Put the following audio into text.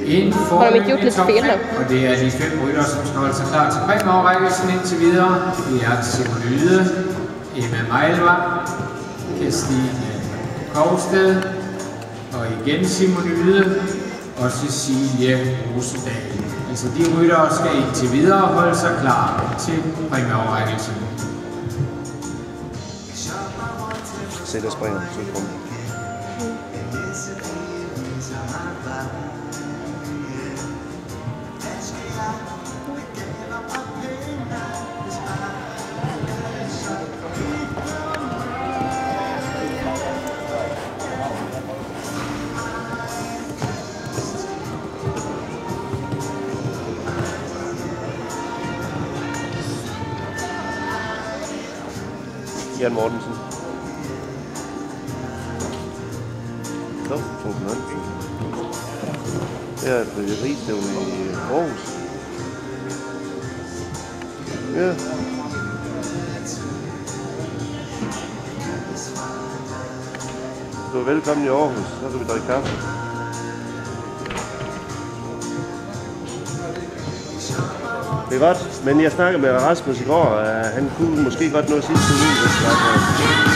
En forløbende top 5, og det er de 5 rytter, som skal holde sig klar til præmieoverrækkelsen indtil videre. Det er Simon Yde, Emma Meilvang, Kirstine Kovsted, og igen Simon Yde og Cecilie Rosedal. Altså de ryttere skal indtil videre holde sig klar til præmieoverrækkelsen. Se, der springer så kommer. Jan Mortensen. Så, 2000. Det er et riveriestævne i Aarhus. Ja. Du er velkommen i Aarhus, så kan vi drikke kaffe. Det er godt, men jeg snakkede med Rasmus i går, han kunne måske godt nå sidste uge, hvis det var.